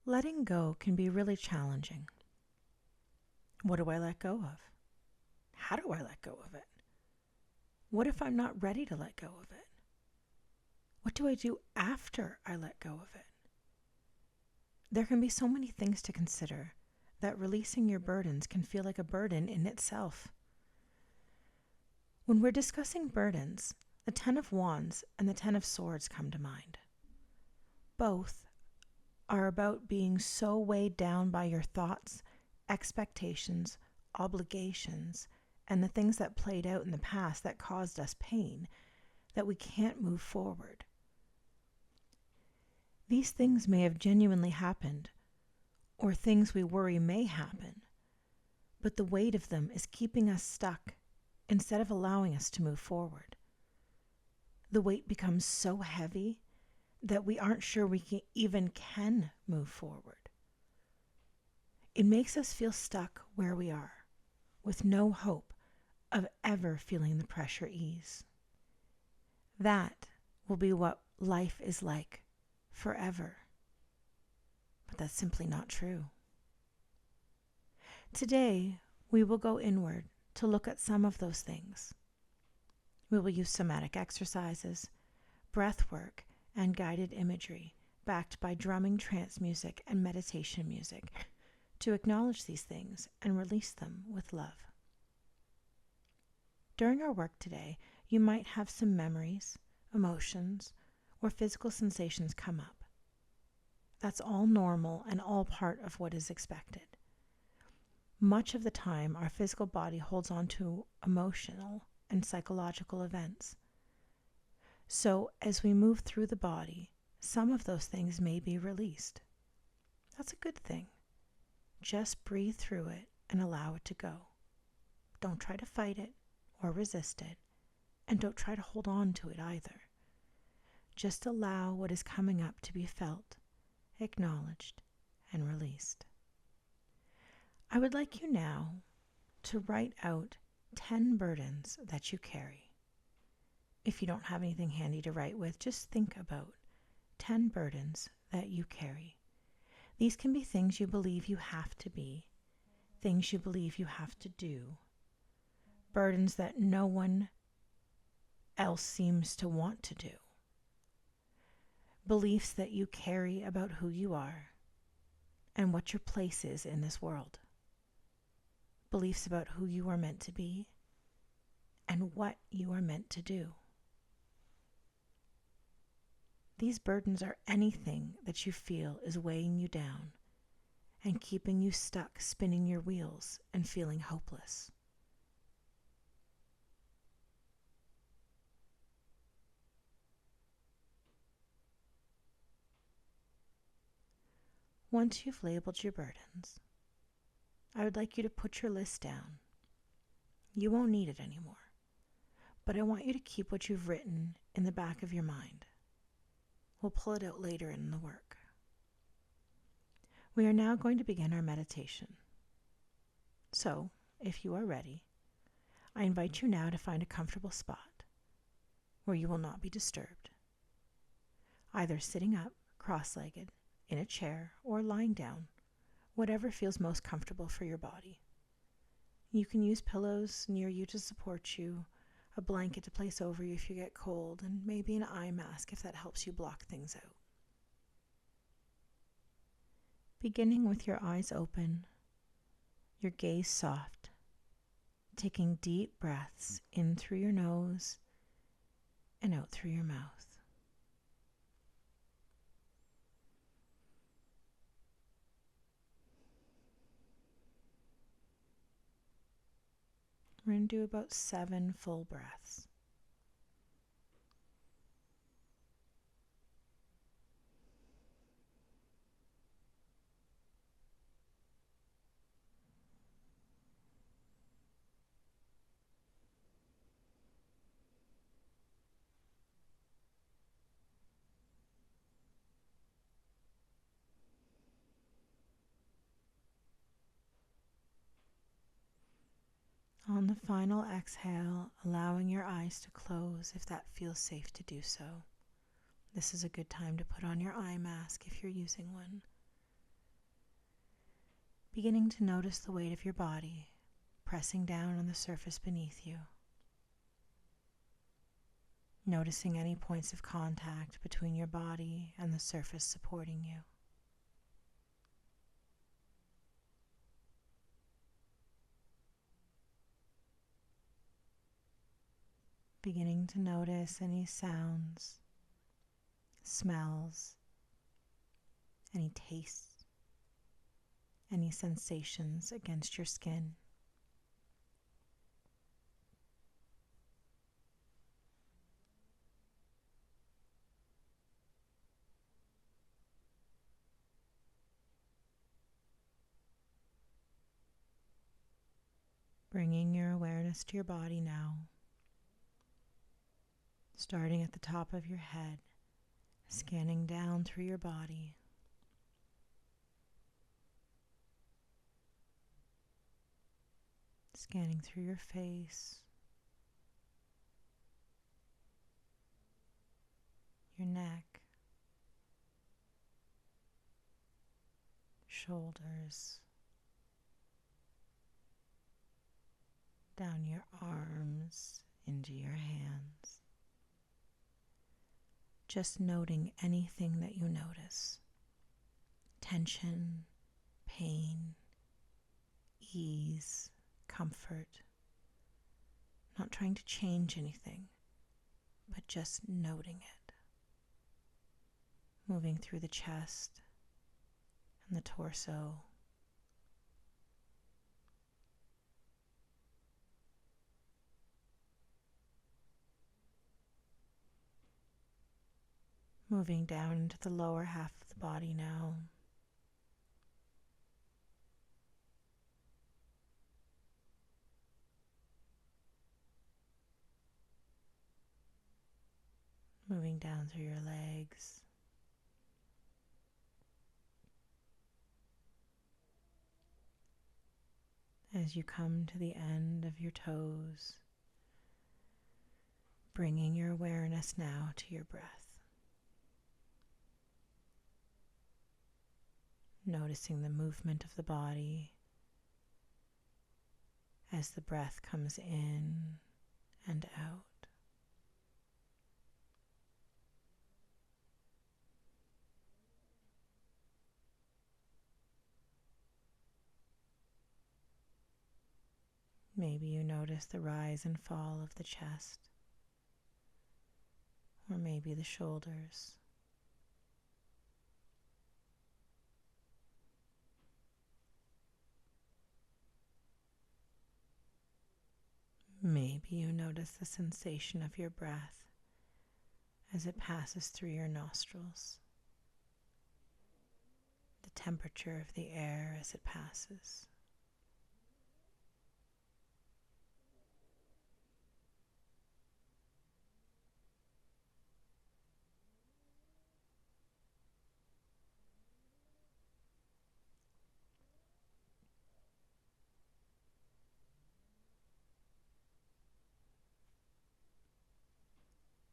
Letting go can be really challenging. What do I let go of? How do I let go of it? What if I'm not ready to let go of it? What do I do after I let go of it? There can be so many things to consider that releasing your burdens can feel like a burden in itself. When we're discussing burdens, the 10 of Wands and the 10 of Swords come to mind. Both are about being so weighed down by your thoughts, expectations, obligations, and the things that played out in the past that caused us pain that we can't move forward. These things may have genuinely happened, or things we worry may happen, but the weight of them is keeping us stuck instead of allowing us to move forward. The weight becomes so heavy that we aren't sure we can move forward. It makes us feel stuck where we are, with no hope of ever feeling the pressure ease. That will be what life is like forever. But that's simply not true. Today, we will go inward to look at some of those things. We will use somatic exercises, breath work, and guided imagery backed by drumming trance music and meditation music to acknowledge these things and release them with love. During our work today, you might have some memories, emotions, or physical sensations come up. That's all normal and all part of what is expected. Much of the time, our physical body holds on to emotional and psychological events. So, as we move through the body, some of those things may be released. That's a good thing. Just breathe through it and allow it to go. Don't try to fight it or resist it, and don't try to hold on to it either. Just allow what is coming up to be felt, acknowledged, and released. I would like you now to write out 10 burdens that you carry. If you don't have anything handy to write with, just think about 10 burdens that you carry. These can be things you believe you have to be, things you believe you have to do, burdens that no one else seems to want to do, beliefs that you carry about who you are and what your place is in this world, beliefs about who you are meant to be and what you are meant to do. These burdens are anything that you feel is weighing you down and keeping you stuck, spinning your wheels and feeling hopeless. Once you've labeled your burdens, I would like you to put your list down. You won't need it anymore, but I want you to keep what you've written in the back of your mind. We'll pull it out later in the work. We are now going to begin our meditation. So, if you are ready, I invite you now to find a comfortable spot where you will not be disturbed, either sitting up, cross-legged, in a chair, or lying down, whatever feels most comfortable for your body. You can use pillows near you to support you, a blanket to place over you if you get cold, and maybe an eye mask if that helps you block things out. Beginning with your eyes open, your gaze soft, taking deep breaths in through your nose and out through your mouth. We're going to do about 7 full breaths. On the final exhale, allowing your eyes to close if that feels safe to do so. This is a good time to put on your eye mask if you're using one. beginning to notice the weight of your body pressing down on the surface beneath you. Noticing any points of contact between your body and the surface supporting you. Beginning to notice any sounds, smells, any tastes, any sensations against your skin. Bringing your awareness to your body now, starting at the top of your head, scanning down through your body, scanning through your face, your neck, shoulders, down your arms, into your hands. Just noting anything that you notice. Tension, pain, ease, comfort. Not trying to change anything, but just noting it. Moving through the chest and the torso. Moving down into the lower half of the body now. Moving down through your legs. As you come to the end of your toes, bringing your awareness now to your breath. Noticing the movement of the body as the breath comes in and out. Maybe you notice the rise and fall of the chest, or maybe the shoulders. Maybe you notice the sensation of your breath as it passes through your nostrils, the temperature of the air as it passes.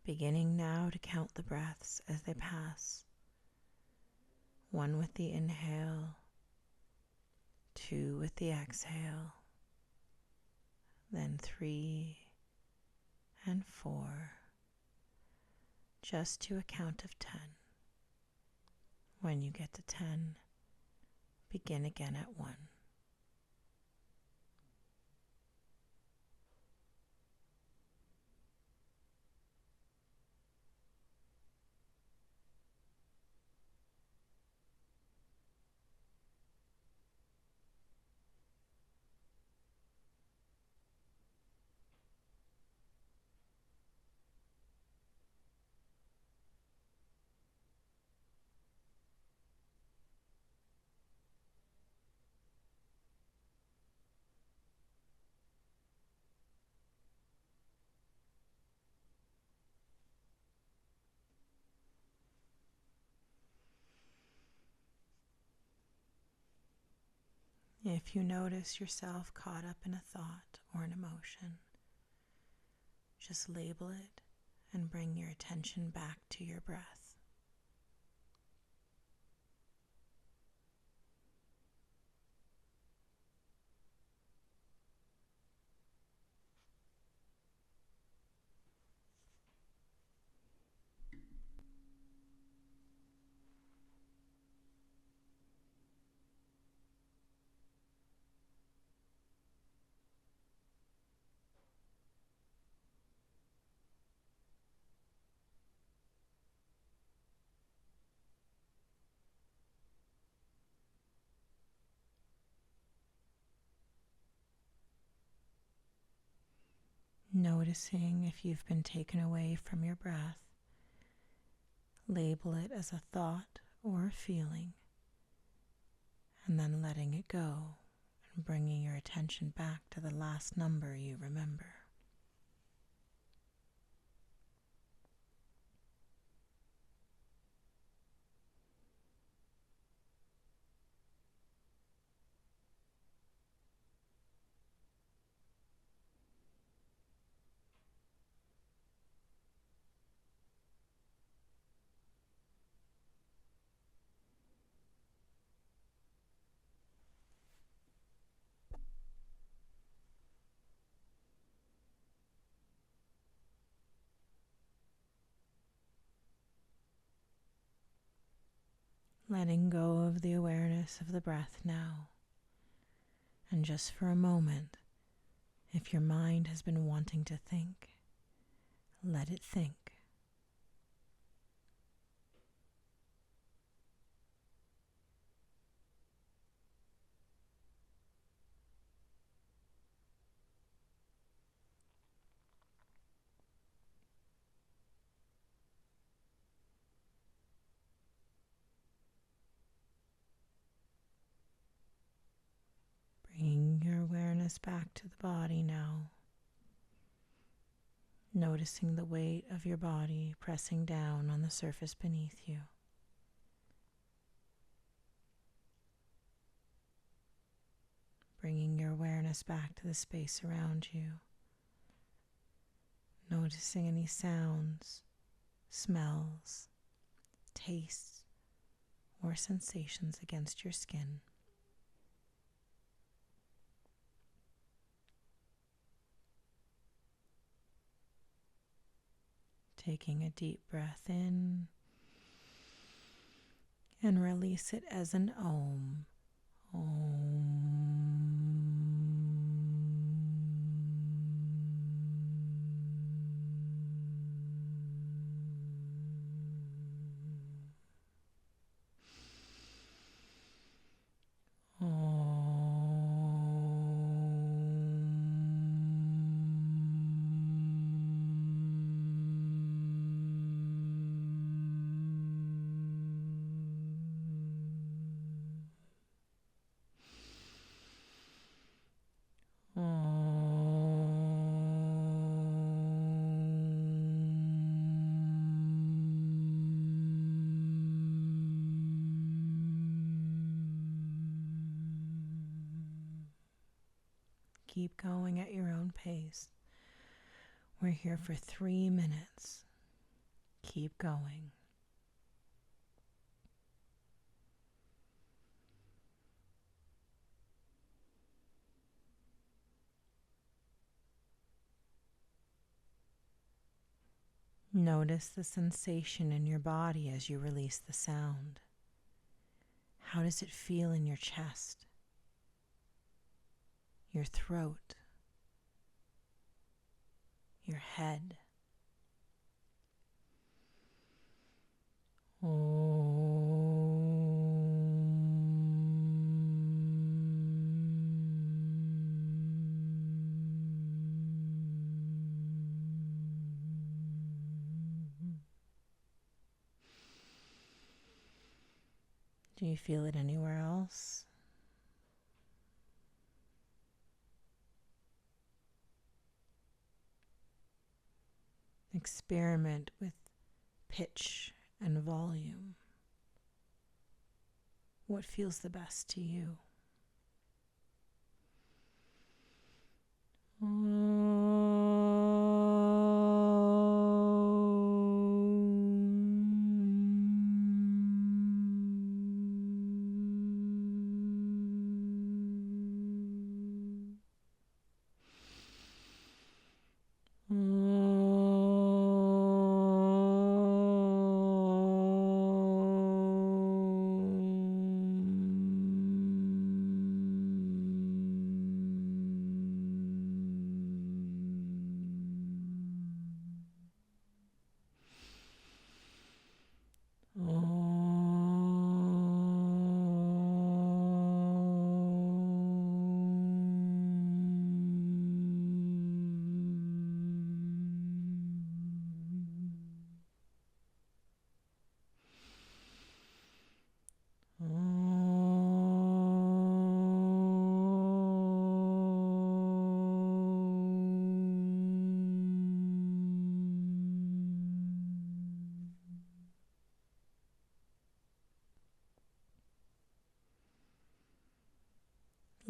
Beginning now to count the breaths as they pass. 1 with the inhale, 2 with the exhale, then 3 and 4, just to a count of 10. When you get to 10, begin again at 1. If you notice yourself caught up in a thought or an emotion, just label it and bring your attention back to your breath. Noticing if you've been taken away from your breath. Label it as a thought or a feeling, and then letting it go and bringing your attention back to the last number you remember. Letting go of the awareness of the breath now. And just for a moment, if your mind has been wanting to think, let it think. Bring your awareness back to the body now, noticing the weight of your body pressing down on the surface beneath you. Bringing your awareness back to the space around you, noticing any sounds, smells, tastes, or sensations against your skin. Taking a deep breath in and release it as an Om. Keep going at your own pace. We're here for 3 minutes. Keep going. Notice the sensation in your body as you release the sound. How does it feel in your chest, your throat, your head? Do you feel it anywhere else? Experiment with pitch and volume. What feels the best to you?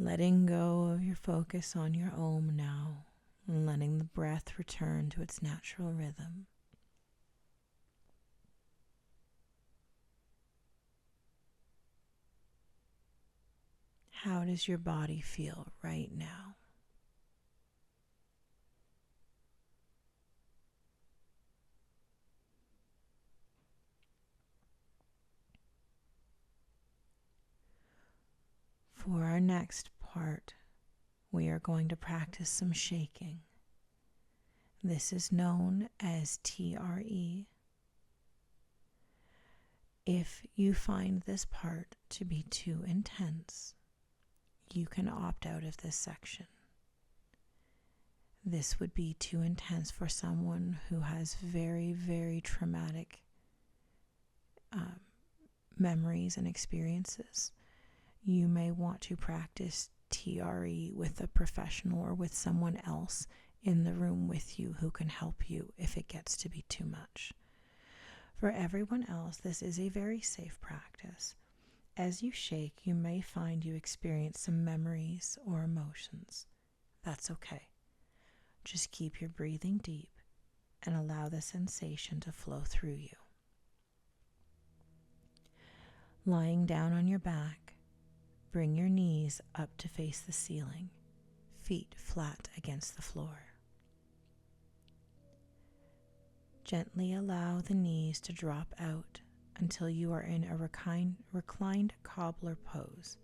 letting go of your focus on your Om now, and letting the breath return to its natural rhythm. How does your body feel right now? For our next part, we are going to practice some shaking. This is known as TRE. If you find this part to be too intense, you can opt out of this section. This would be too intense for someone who has very, very traumatic memories and experiences. You may want to practice TRE with a professional or with someone else in the room with you who can help you if it gets to be too much. For everyone else, this is a very safe practice. As you shake, you may find you experience some memories or emotions. That's okay. Just keep your breathing deep and allow the sensation to flow through you. Lying down on your back, bring your knees up to face the ceiling, feet flat against the floor. Gently allow the knees to drop out until you are in a reclined cobbler pose,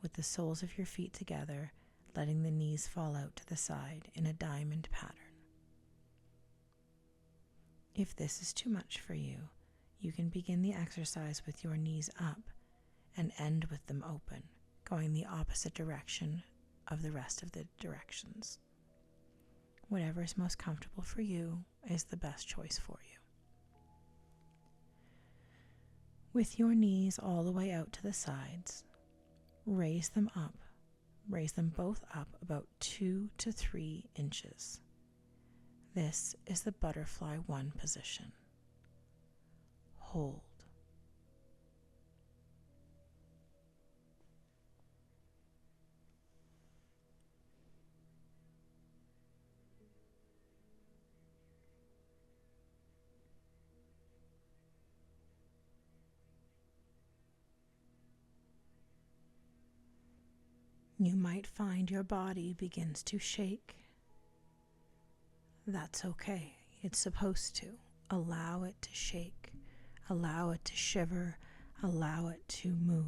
with the soles of your feet together, letting the knees fall out to the side in a diamond pattern. If this is too much for you, you can begin the exercise with your knees up and end with them open, going the opposite direction of the rest of the directions. Whatever is most comfortable for you is the best choice for you. With your knees all the way out to the sides, raise them both up about 2 to 3 inches. This is the butterfly 1 position. Hold. You might find your body begins to shake. That's okay. It's supposed to. Allow it to shake. Allow it to shiver. Allow it to move.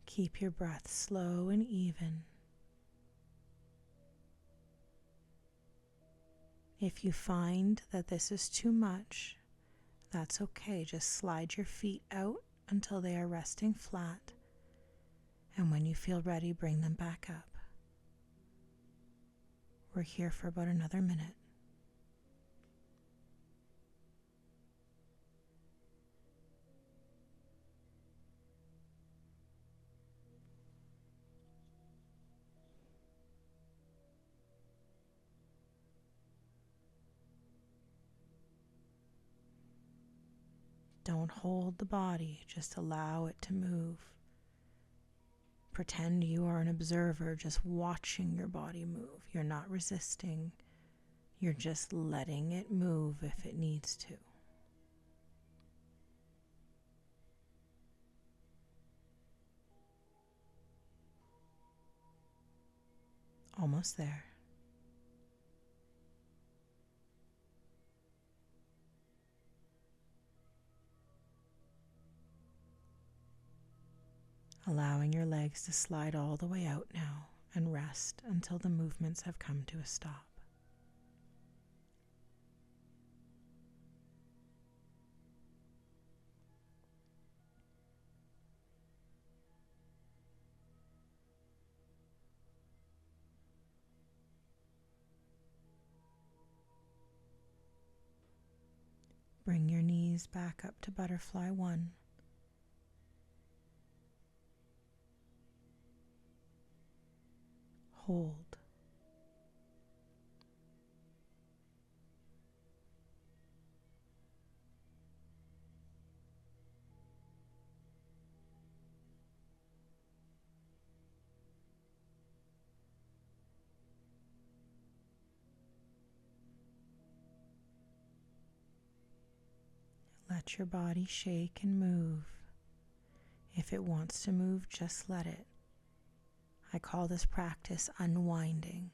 Keep your breath slow and even. If you find that this is too much, that's okay. Just slide your feet out until they are resting flat, and when you feel ready, bring them back up. We're here for about another minute. Don't hold the body, just allow it to move. Pretend you are an observer just watching your body move. You're not resisting. You're just letting it move if it needs to. Almost there. Allowing your legs to slide all the way out now and rest until the movements have come to a stop. Bring your knees back up to butterfly 1. Hold. Let your body shake and move. If it wants to move, just let it. I call this practice unwinding.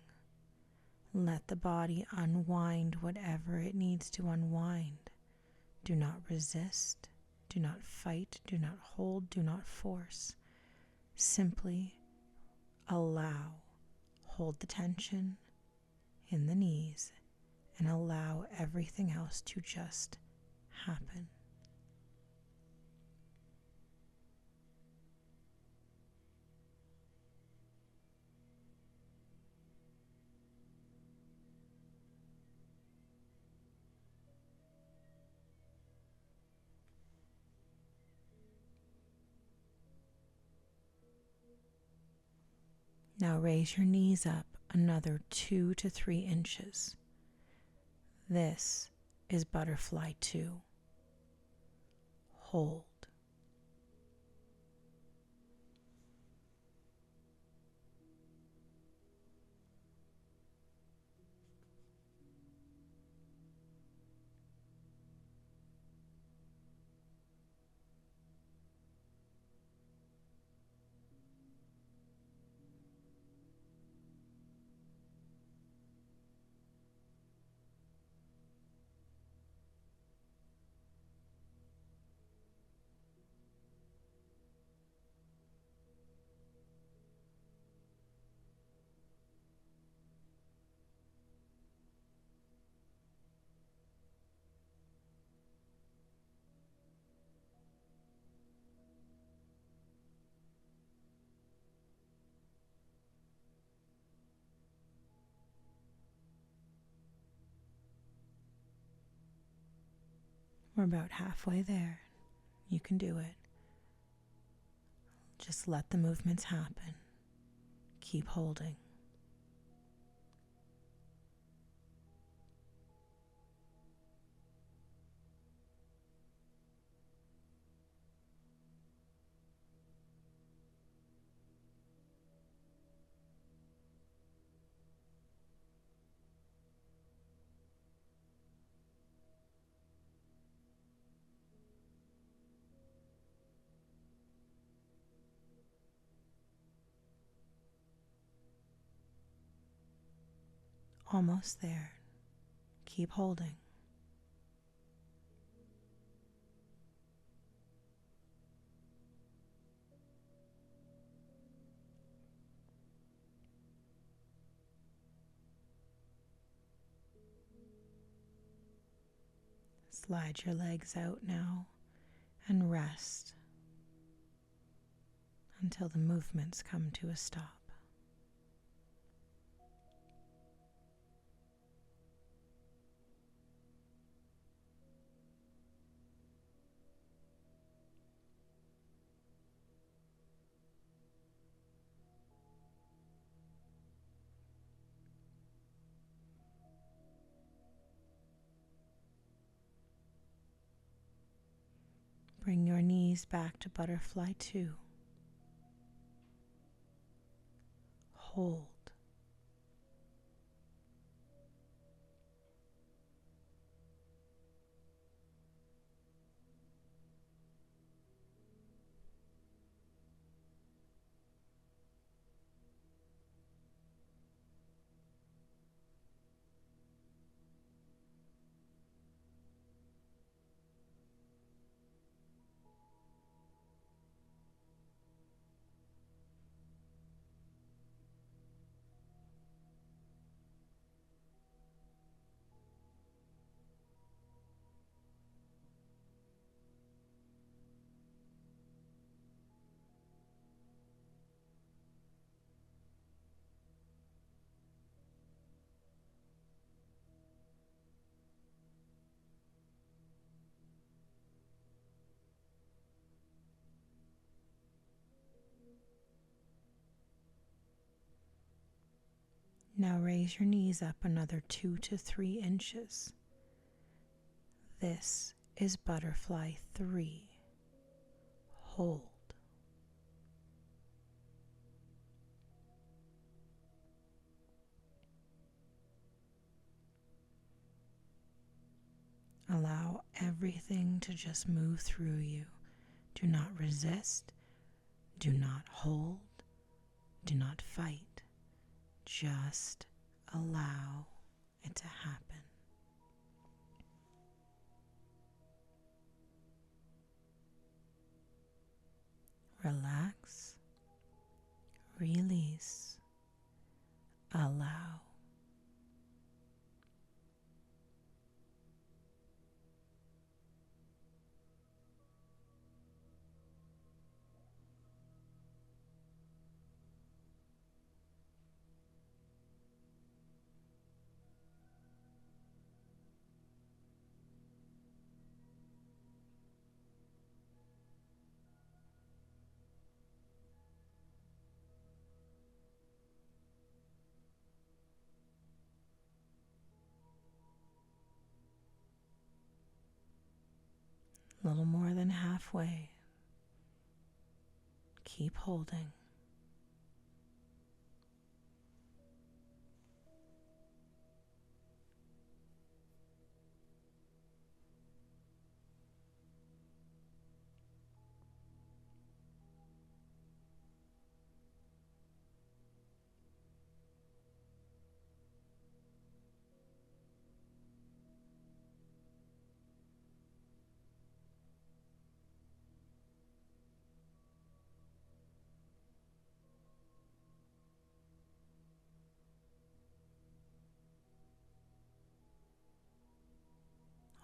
Let the body unwind whatever it needs to unwind. Do not resist. Do not fight. Do not hold. Do not force. Simply allow. Hold the tension in the knees and allow everything else to just happen. Now raise your knees up another 2 to 3 inches. This is butterfly 2. Hold. We're about halfway there. You can do it. Just let the movements happen. Keep holding. Almost there. Keep holding. Slide your legs out now and rest until the movements come to a stop. Bring your knees back to butterfly 2. Hold. Now raise your knees up another 2 to 3 inches. This is butterfly 3. Hold. Allow everything to just move through you. Do not resist. Do not hold. Do not fight. Just allow it to happen. Relax, release, allow. A little more than halfway. Keep holding.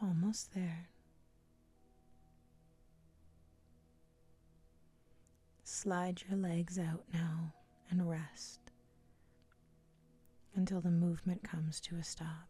Almost there. Slide your legs out now and rest until the movement comes to a stop.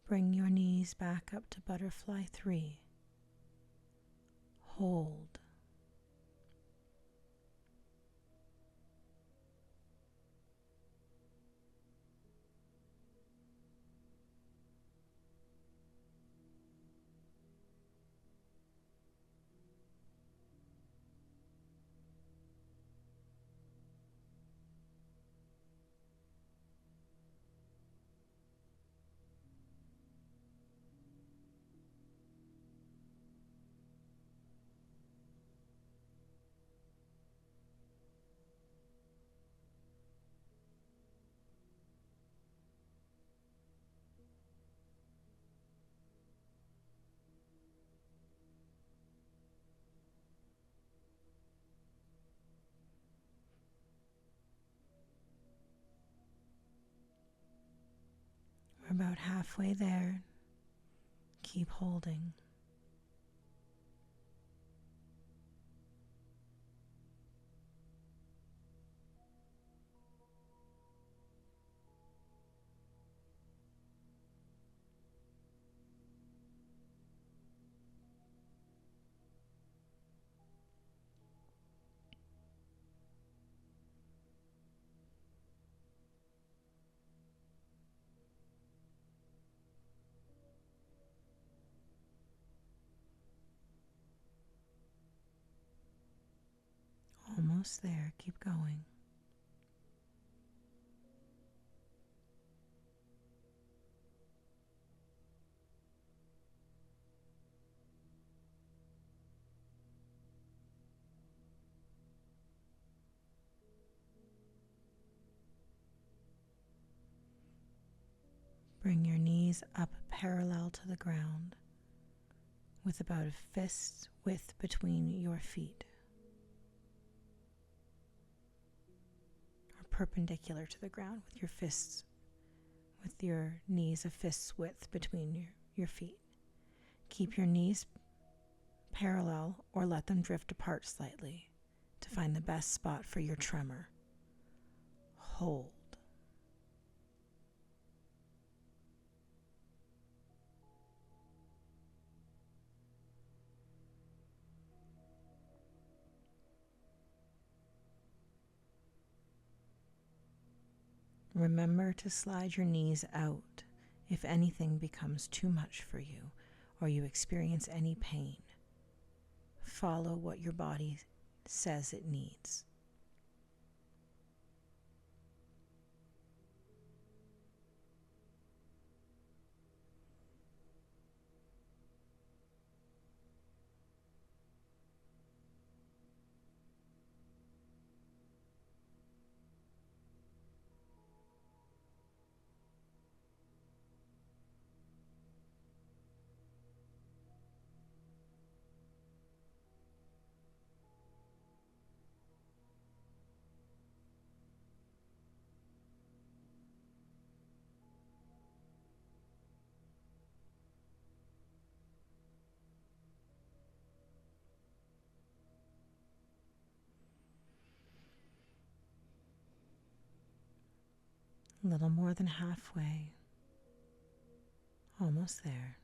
Bring your knees back up to butterfly 3. Hold. We're about halfway there. Keep holding. Almost there. Keep going. Bring your knees up parallel to the ground with about a fist's width between your feet, or perpendicular to the ground with your knees a fist's width between your feet. Keep your knees parallel or let them drift apart slightly to find the best spot for your tremor. Hold. Remember to slide your knees out if anything becomes too much for you or you experience any pain. Follow what your body says it needs. A little more than halfway. Almost there.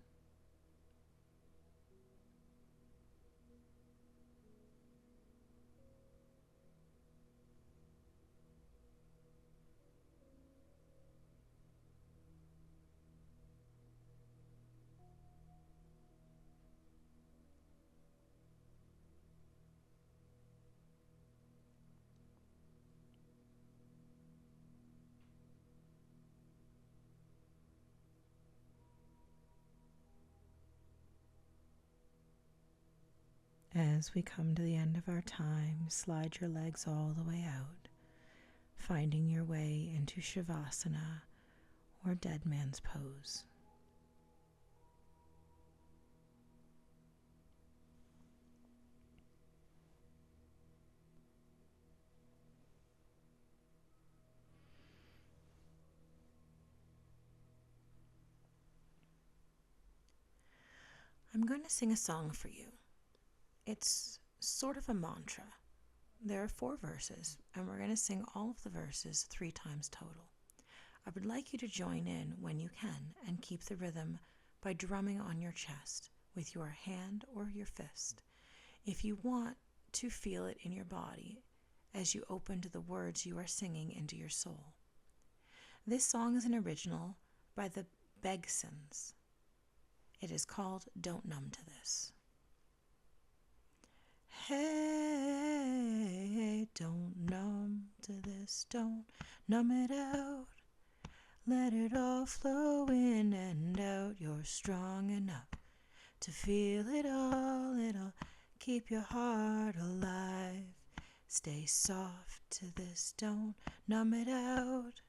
As we come to the end of our time, slide your legs all the way out, finding your way into Shavasana or Dead Man's Pose. I'm going to sing a song for you. It's sort of a mantra. There are 4 verses, and we're going to sing all of the verses 3 times total. I would like you to join in when you can and keep the rhythm by drumming on your chest with your hand or your fist. If you want to feel it in your body as you open to the words you are singing into your soul. This song is an original by the Begsons. It is called Don't Numb to This. Hey, don't numb to this, don't numb it out. Let it all flow in and out. You're strong enough to feel it all. It'll keep your heart alive. Stay soft to this, don't numb it out.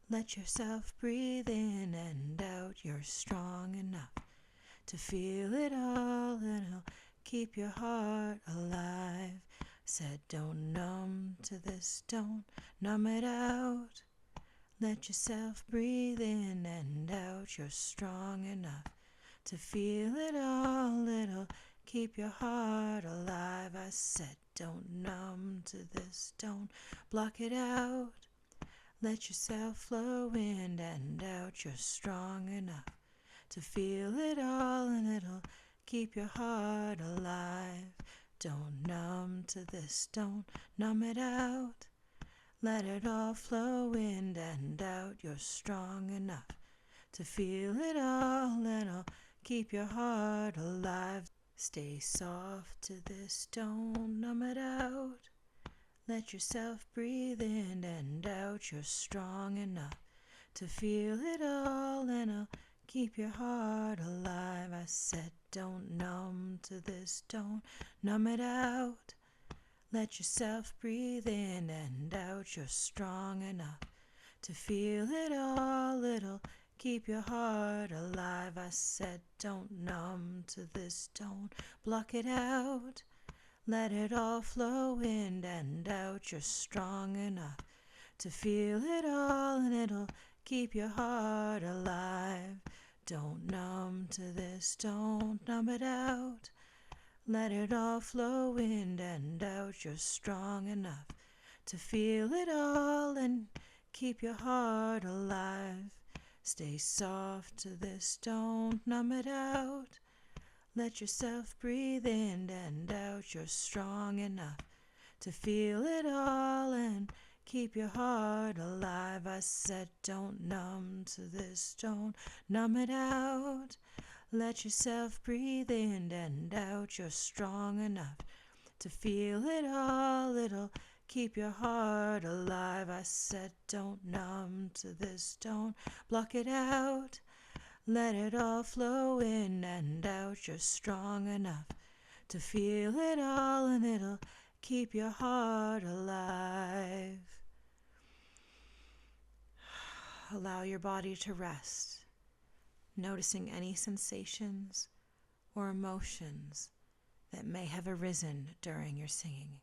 Let yourself breathe in and out. You're strong enough to feel it all. It'll keep your heart alive. Said don't numb to this, don't numb it out. Let yourself breathe in and out. You're strong enough to feel it all. It'll keep your heart alive. I said don't numb to this, don't block it out. Let yourself flow in and out. You're strong enough to feel it all, and it'll keep your heart alive. Don't numb to this, don't numb it out. Let it all flow in and out. You're strong enough to feel it all, and it'll keep your heart alive. Stay soft to this, don't numb it out. Let yourself breathe in and out. You're strong enough to feel it all, and it'll keep your heart alive. I said don't numb to this, don't numb it out. Let yourself breathe in and out. You're strong enough to feel it all. It'll keep your heart alive. I said don't numb to this, don't block it out. Let it all flow in and out. You're strong enough to feel it all, and it'll keep your heart alive. Don't numb to this, don't numb it out. Let it all flow in and out. You're strong enough to feel it all and keep your heart alive. Stay soft to this, don't numb it out. Let yourself breathe in and out. You're strong enough to feel it all and keep your heart alive. I said don't numb to this, don't numb it out. Let yourself breathe in and out. You're strong enough to feel it all. It'll keep your heart alive. I said don't numb to this, don't block it out. Let it all flow in and out. You're strong enough to feel it all, and it'll keep your heart alive. Allow your body to rest, noticing any sensations or emotions that may have arisen during your singing.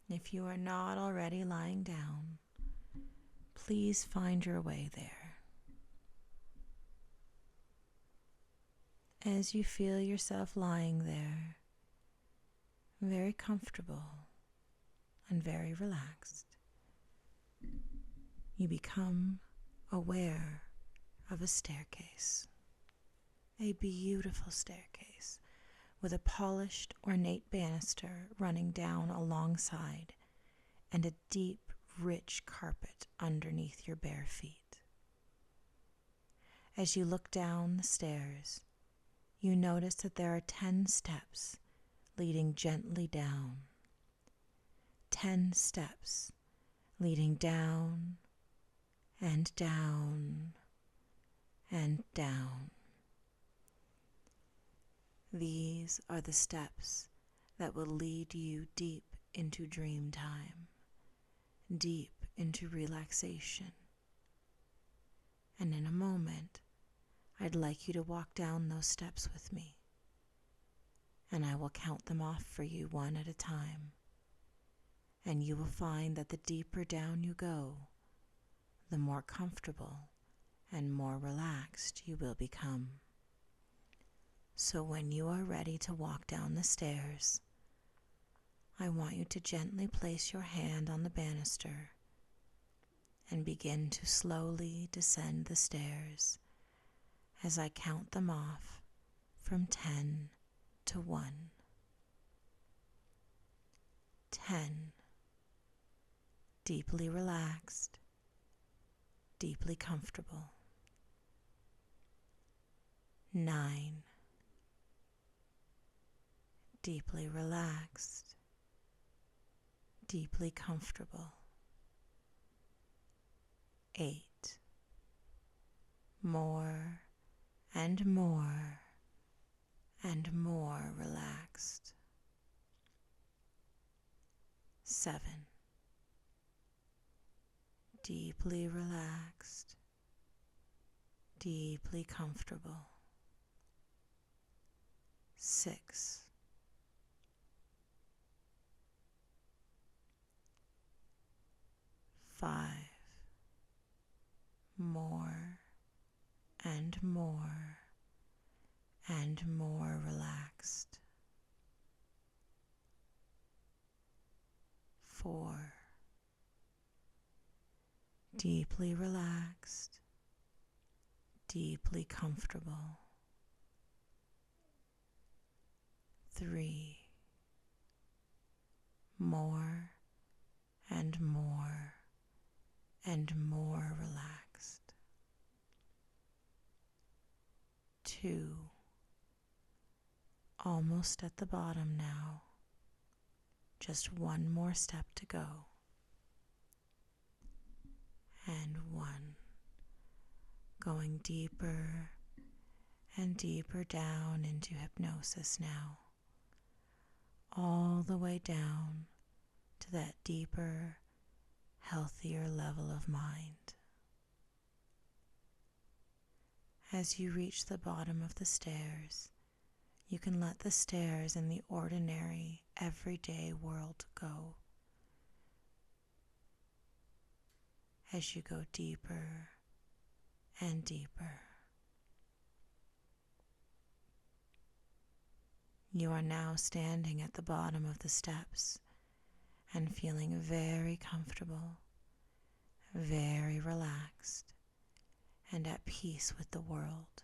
If you are not already lying down, please find your way there. As you feel yourself lying there, very comfortable and very relaxed, you become aware of a staircase, a beautiful staircase with a polished, ornate banister running down alongside and a deep, rich carpet underneath your bare feet. As you look down the stairs, you notice that there are 10 steps leading gently down. 10 steps leading down and down and down. These are the steps that will lead you deep into dream time, deep into relaxation. And in a moment, I'd like you to walk down those steps with me, and I will count them off for you one at a time, and you will find that the deeper down you go, the more comfortable and more relaxed you will become. So when you are ready to walk down the stairs, I want you to gently place your hand on the banister and begin to slowly descend the stairs as I count them off from 10 to 1. 10. Deeply relaxed, deeply comfortable. 9. Deeply relaxed, deeply comfortable. 8. More and more and more relaxed. 7. Deeply relaxed, deeply comfortable. 6. 5. More and more and more relaxed. 4. Deeply relaxed, deeply comfortable. 3. More and more and more relaxed. 2. Almost at the bottom now. Just one more step to go. And 1. Going deeper and deeper down into hypnosis now. All the way down to that deeper, healthier level of mind. As you reach the bottom of the stairs, you can let the stairs in the ordinary, everyday world go. As you go deeper and deeper. You are now standing at the bottom of the steps and feeling very comfortable, very relaxed, and at peace with the world.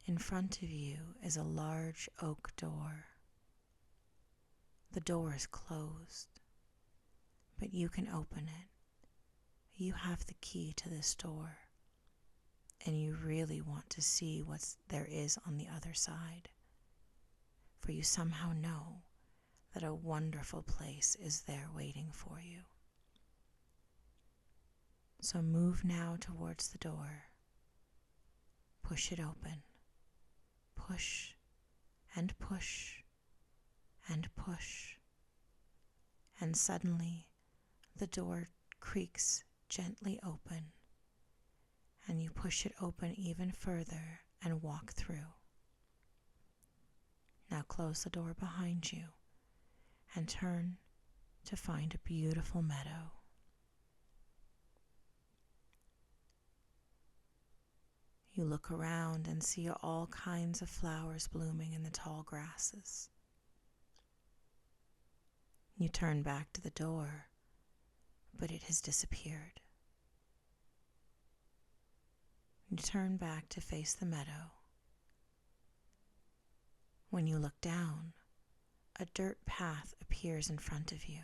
In front of you is a large oak door. The door is closed, but you can open it. You have the key to this door, and you really want to see what there is on the other side, for you somehow know that a wonderful place is there waiting for you. So move now towards the door. Push it open. Push and push and push. And suddenly the door creaks gently open, and you push it open even further and walk through. Now close the door behind you and turn to find a beautiful meadow. You look around and see all kinds of flowers blooming in the tall grasses. You turn back to the door, but it has disappeared. You turn back to face the meadow. When you look down, a dirt path appears in front of you.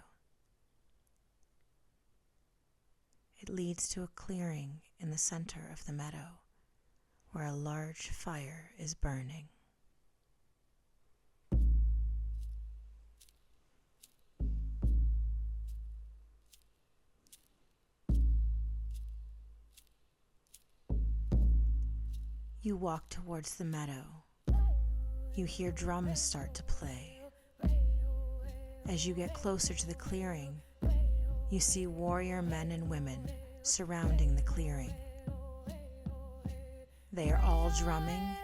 It leads to a clearing in the center of the meadow, where a large fire is burning. You walk towards the meadow. You hear drums start to play. As you get closer to the clearing, you see warrior men and women surrounding the clearing. They are all drumming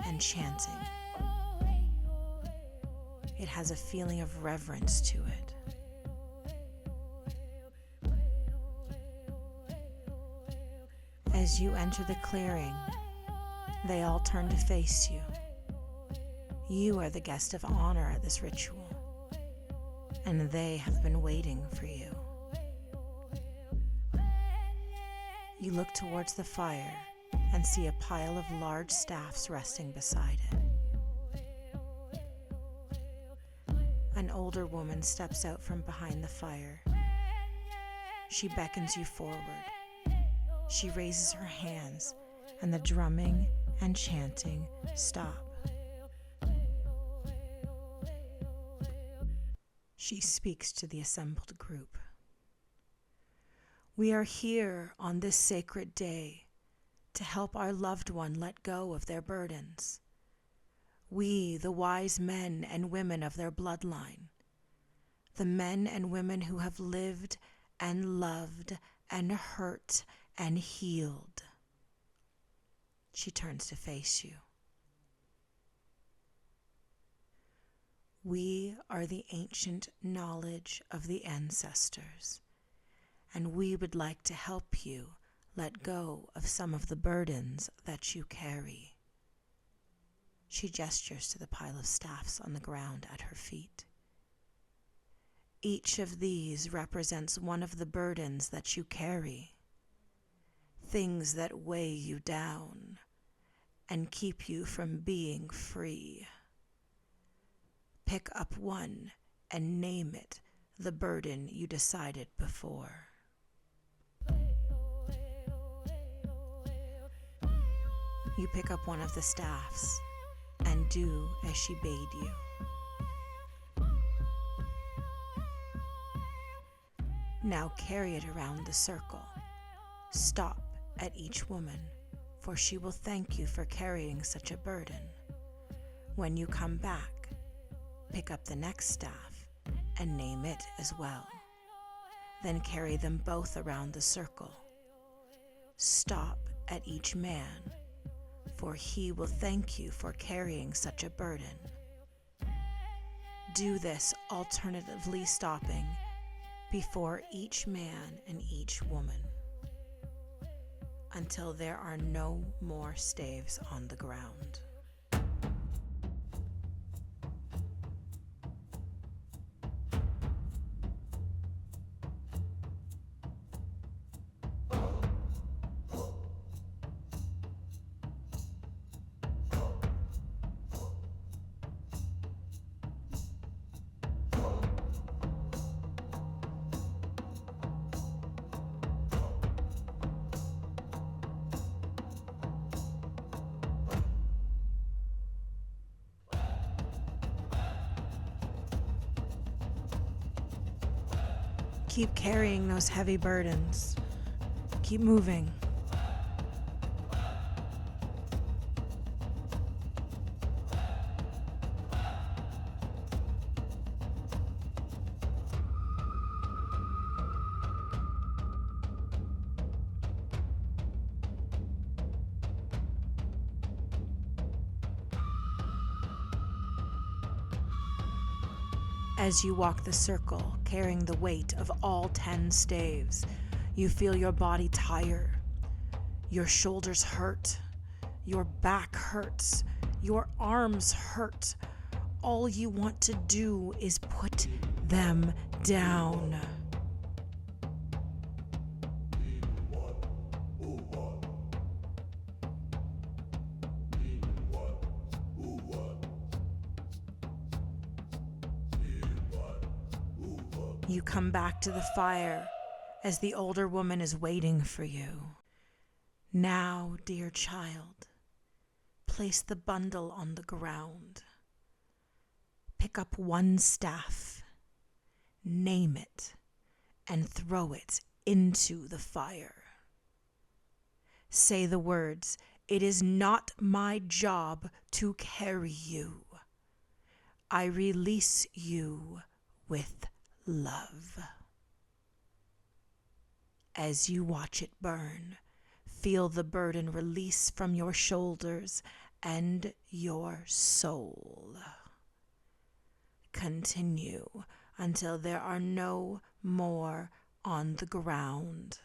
and chanting. It has a feeling of reverence to it. As you enter the clearing, they all turn to face you. You are the guest of honor at this ritual, and they have been waiting for you. You look towards the fire and see a pile of large staffs resting beside it. An older woman steps out from behind the fire. She beckons you forward. She raises her hands, and the drumming and chanting stop. She speaks to the assembled group. We are here on this sacred day to help our loved one let go of their burdens. We, the wise men and women of their bloodline, the men and women who have lived and loved and hurt and healed. She turns to face you. We are the ancient knowledge of the ancestors, and we would like to help you let go of some of the burdens that you carry. She gestures to the pile of staffs on the ground at her feet. Each of these represents one of the burdens that you carry, things that weigh you down and keep you from being free. Pick up one and name it the burden you decided before. You pick up one of the staffs and do as she bade you. Now carry it around the circle. Stop at each woman, for she will thank you for carrying such a burden. When you come back, pick up the next staff and name it as well. Then carry them both around the circle. Stop at each man, for he will thank you for carrying such a burden. Do this alternatively stopping before each man and each woman until there are no more staves on the ground. Keep carrying those heavy burdens. Keep moving. As you walk the circle, carrying the weight of all 10 staves, you feel your body tire. Your shoulders hurt. Your back hurts. Your arms hurt. All you want to do is put them down. You come back to the fire as the older woman is waiting for you. Now, dear child, place the bundle on the ground. Pick up one staff, name it, and throw it into the fire. Say the words, "It is not my job to carry you. I release you with love." As you watch it burn, feel the burden release from your shoulders and your soul. Continue until there are no more on the ground.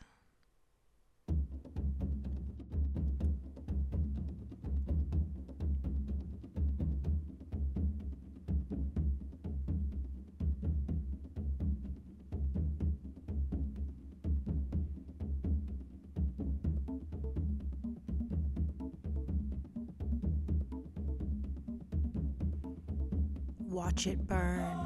Watch it burn.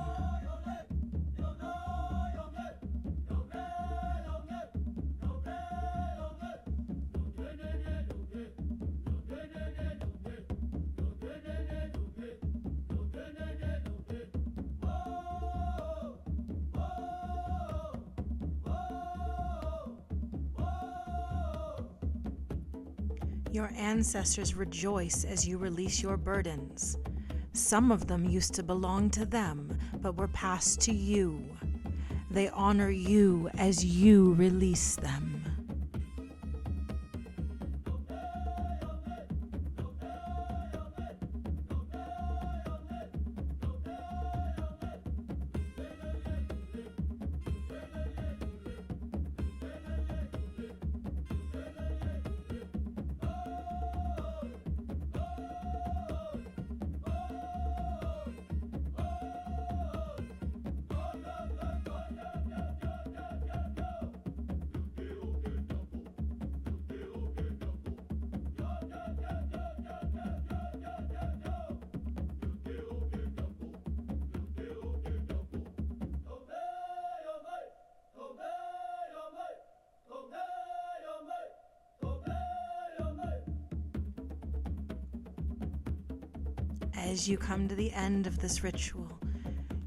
Your ancestors rejoice as you release your burdens. Some of them used to belong to them, but were passed to you. They honor you as you release them. As you come to the end of this ritual,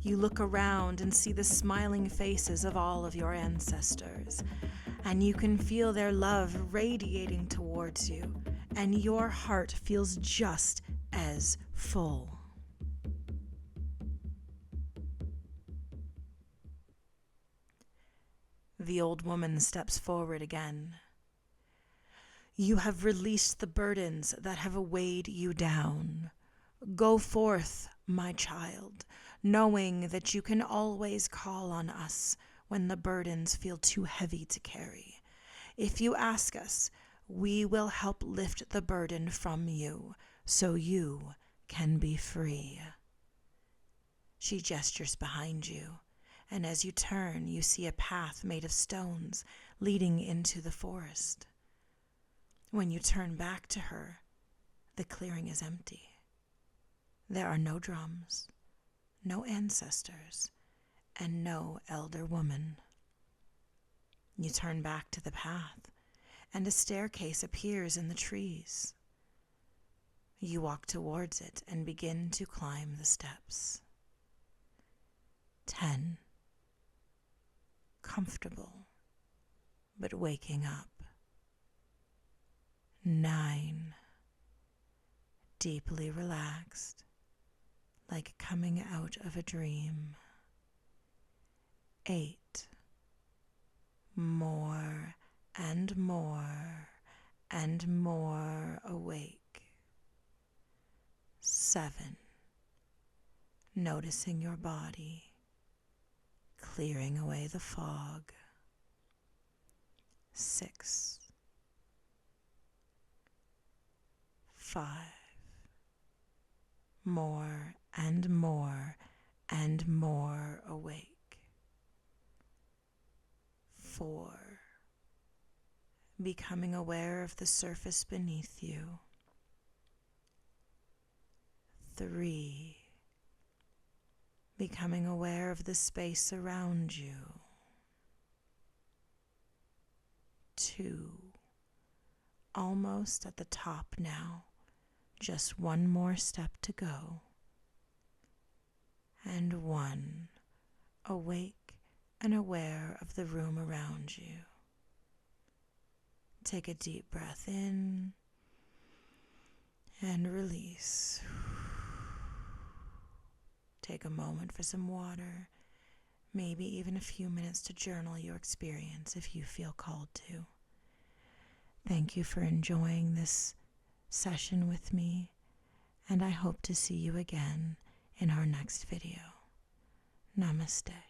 you look around and see the smiling faces of all of your ancestors, and you can feel their love radiating towards you, and your heart feels just as full. The old woman steps forward again. You have released the burdens that have weighed you down. Go forth, my child, knowing that you can always call on us when the burdens feel too heavy to carry. If you ask us, we will help lift the burden from you so you can be free. She gestures behind you, and as you turn, you see a path made of stones leading into the forest. When you turn back to her, the clearing is empty. There are no drums, no ancestors, and no elder woman. You turn back to the path, and a staircase appears in the trees. You walk towards it and begin to climb the steps. 10. comfortable, but waking up. 9, deeply relaxed, like coming out of a dream. 8, more and more and more awake. 7, noticing your body, clearing away the fog. 6, 5, more and more and more awake. 4, becoming aware of the surface beneath you. 3, becoming aware of the space around you. 2, almost at the top now, just one more step to go. And 1, awake and aware of the room around you. Take a deep breath in and release. Take a moment for some water, maybe even a few minutes to journal your experience if you feel called to. Thank you for enjoying this session with me, and I hope to see you again in our next video. Namaste.